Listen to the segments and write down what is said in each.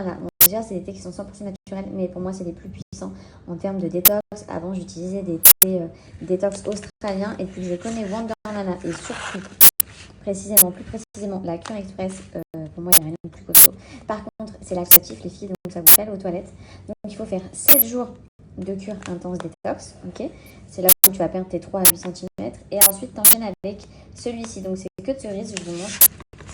nana. Bon, déjà, c'est des thés qui sont 100% naturels, mais pour moi, c'est les plus puissants en termes de détox. Avant, j'utilisais des thés détox australiens et puis je connais Wonder Nana. Et surtout, plus précisément, la cure express, pour moi, il n'y a rien de plus costaud. Par contre, c'est laxatif, les filles, donc ça vous cale aux toilettes. Donc, il faut faire 7 jours de cure intense détox, ok. C'est là où tu vas perdre tes 3 à 8 cm. Et ensuite, tu enchaînes avec celui-ci. Donc, c'est queue de cerise, je vous montre.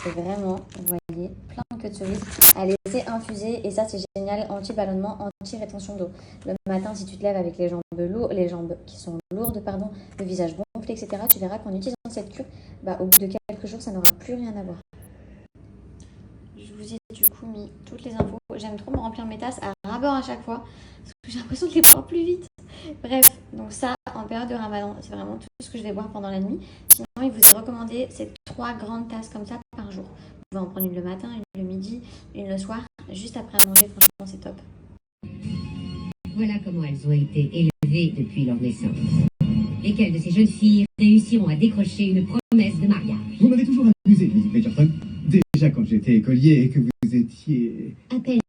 C'est vraiment, vous voyez, plein de queue de cerise à laisser infuser. Et ça, c'est génial, anti-ballonnement, anti-rétention d'eau. Le matin, si tu te lèves avec les jambes qui sont lourdes, le visage gonflé, etc., tu verras qu'en utilisant cette cure, au bout de quelques jours, ça n'aura plus rien à voir. Je vous ai du coup mis toutes les infos. J'aime trop me remplir mes tasses à ras-bord à chaque fois, parce que j'ai l'impression de les boire plus vite. Bref, donc ça, en période de ramadan, c'est vraiment tout ce que je vais boire pendant la nuit. Sinon, il vous est recommandé ces 3 grandes tasses comme ça par jour. Vous pouvez en prendre une le matin, une le midi, une le soir, juste après manger. Franchement, c'est top. Voilà comment elles ont été élevées depuis leur naissance. Lesquelles de ces jeunes filles réussiront à décrocher une promesse de mariage? Vous m'avez toujours amusé, Miss Bridgerton. Déjà quand j'étais écolier et que vous étiez... À peine.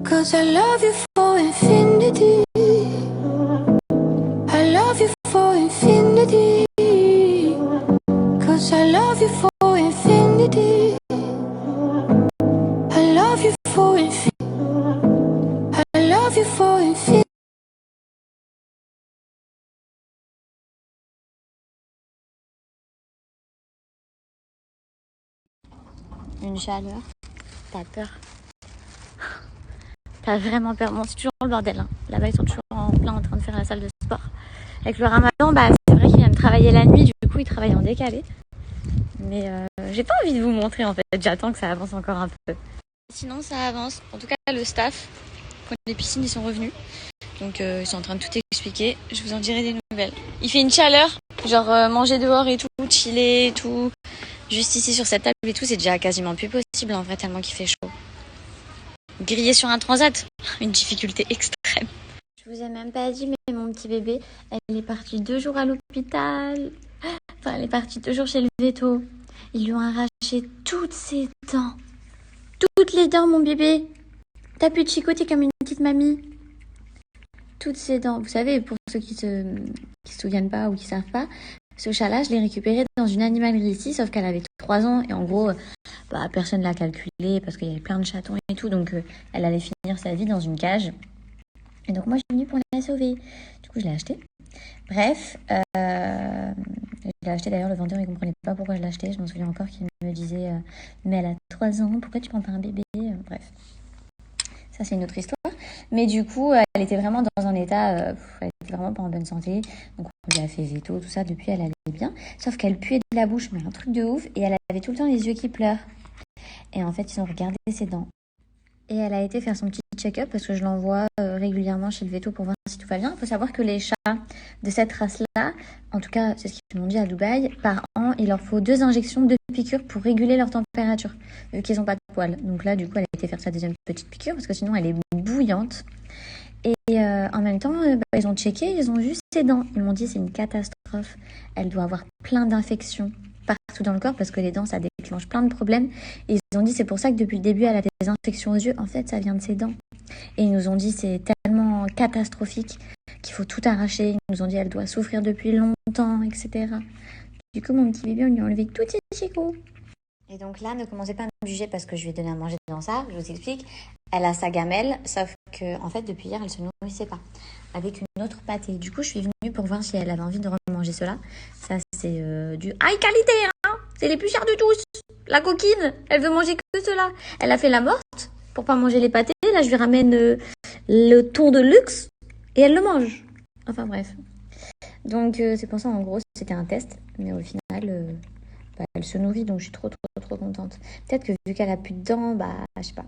Cause I love you for infinity. I love you for infinity. Cause I love you for infinity. I love you for infinity. I love you for infinity. Une chaleur, t'as peur. T'as vraiment peur. Bon, c'est toujours le bordel. Hein. Là-bas, ils sont toujours en train de faire la salle de sport. Avec le ramadan, c'est vrai qu'ils viennent travailler la nuit. Du coup, ils travaillent en décalé. Mais j'ai pas envie de vous montrer, en fait. J'attends que ça avance encore un peu. Sinon, ça avance. En tout cas, le staff, quand les piscines, ils sont revenus. Donc, ils sont en train de tout expliquer. Je vous en dirai des nouvelles. Il fait une chaleur. Genre, manger dehors et tout, chiller et tout. Juste ici, sur cette table et tout, c'est déjà quasiment plus possible, en vrai, tellement qu'il fait chaud. Griller sur un transat, une difficulté extrême. Je vous ai même pas dit, mais mon petit bébé, elle est partie 2 jours à l'hôpital. Enfin, elle est partie 2 jours chez le veto. Ils lui ont arraché toutes ses dents. Toutes les dents, mon bébé. T'as pu te chicoter comme une petite mamie. Toutes ses dents. Vous savez, pour ceux qui se souviennent pas ou qui savent pas, ce chat-là, je l'ai récupéré dans une animalerie ici, sauf qu'elle avait 3 ans. Et en gros, personne ne l'a calculé parce qu'il y avait plein de chatons et tout. Donc, elle allait finir sa vie dans une cage. Et donc, moi, je suis venue pour la sauver. Du coup, je l'ai acheté. Bref, je l'ai acheté d'ailleurs, le vendeur, il ne comprenait pas pourquoi je l'achetais. Je m'en souviens encore qu'il me disait mais elle a 3 ans, pourquoi tu prends pas un bébé? Bref, ça, c'est une autre histoire. Mais du coup, elle était vraiment dans un état, elle était vraiment pas en bonne santé. Donc, on lui a fait veto, tout ça. Depuis, elle allait bien. Sauf qu'elle puait de la bouche, mais un truc de ouf. Et elle avait tout le temps les yeux qui pleurent. Et en fait, ils ont regardé ses dents. Et elle a été faire son petit check-up parce que je l'envoie régulièrement chez le veto pour voir si tout va bien. Il faut savoir que les chats de cette race-là, en tout cas, c'est ce qu'ils m'ont dit à Dubaï, par an, il leur faut 2 injections, 2 piqûres pour réguler leur température, vu qu'ils n'ont pas de poils. Donc là, du coup, elle a été faire sa deuxième petite piqûre parce que sinon, elle est bouillante. Et en même temps, ils ont checké, ils ont vu ses dents. Ils m'ont dit c'est une catastrophe. Elle doit avoir plein d'infections partout dans le corps parce que les dents, ça déclenche plein de problèmes. Et ils ont dit c'est pour ça que depuis le début, elle a des infections aux yeux. En fait, ça vient de ses dents. Et ils nous ont dit c'est tellement catastrophique qu'il faut tout arracher. Ils nous ont dit elle doit souffrir depuis longtemps, etc. Du coup, mon petit bébé, on lui a enlevé tous ses chicots. Et donc là, ne commencez pas à me juger parce que je lui ai donné à manger dans ça. Je vous explique. Elle a sa gamelle, sauf que en fait, depuis hier, elle se nourrissait pas avec une autre pâtée. Du coup, je suis venue pour voir si elle avait envie de remanger cela. Ça, c'est du high qualité, hein. C'est les plus chers de tous. La coquine, elle veut manger que cela. Elle a fait la morte pour pas manger les pâtés. Là, je lui ramène le thon de luxe et elle le mange. Enfin bref. Donc c'est pour ça, en gros, c'était un test. Mais au final, elle se nourrit, donc je suis trop contente. Peut-être que vu qu'elle a plus de dents, je sais pas.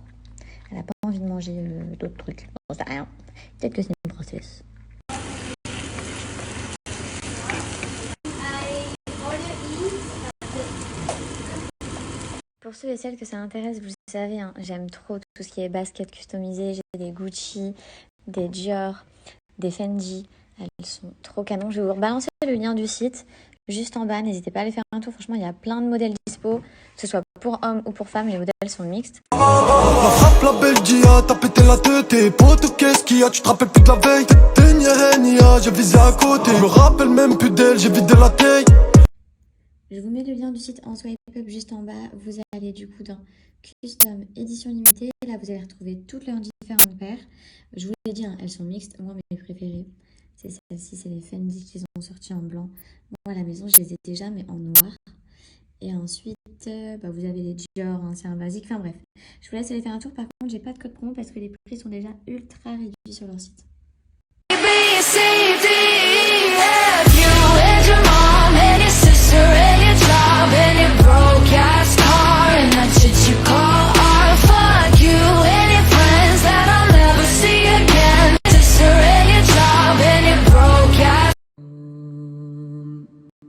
Elle n'a pas envie de manger d'autres trucs. J'en sais rien. Peut-être que c'est une princesse. Pour Pour ceux et celles que ça intéresse, vous le savez, hein, j'aime trop tout ce qui est basket customisé. J'ai des Gucci, des Dior, des Fendi. Elles sont trop canon. Je vais vous rebalancer le lien du site juste en bas. N'hésitez pas à aller faire un tour. Franchement, il y a plein de modèles dispo, que ce soit pour hommes ou pour femmes. Les modèles sont mixtes. La frappe, la Belgia, t'as pété la tête. Tes potes, qu'est-ce qu'il y a? Tu te rappelles plus de la veille? T'es j'ai visé à côté. Je me rappelle même plus d'elle, j'ai vidé la tête. Je vous mets le lien du site en swipe up juste en bas. Vous allez du coup dans Custom Édition Limitée. Là, vous allez retrouver toutes leurs différentes paires. Je vous l'ai dit, hein, elles sont mixtes. Moi, mes préférées, c'est celle-ci. C'est les Fendi qu'ils ont sorties en blanc. Moi, à la maison, je les ai déjà, mais en noir. Et ensuite, vous avez les Dior, hein, c'est un basique. Enfin bref, je vous laisse aller faire un tour. Par contre, j'ai pas de code promo parce que les prix sont déjà ultra réduits sur leur site.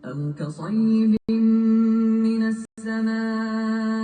أو كصيب من السماء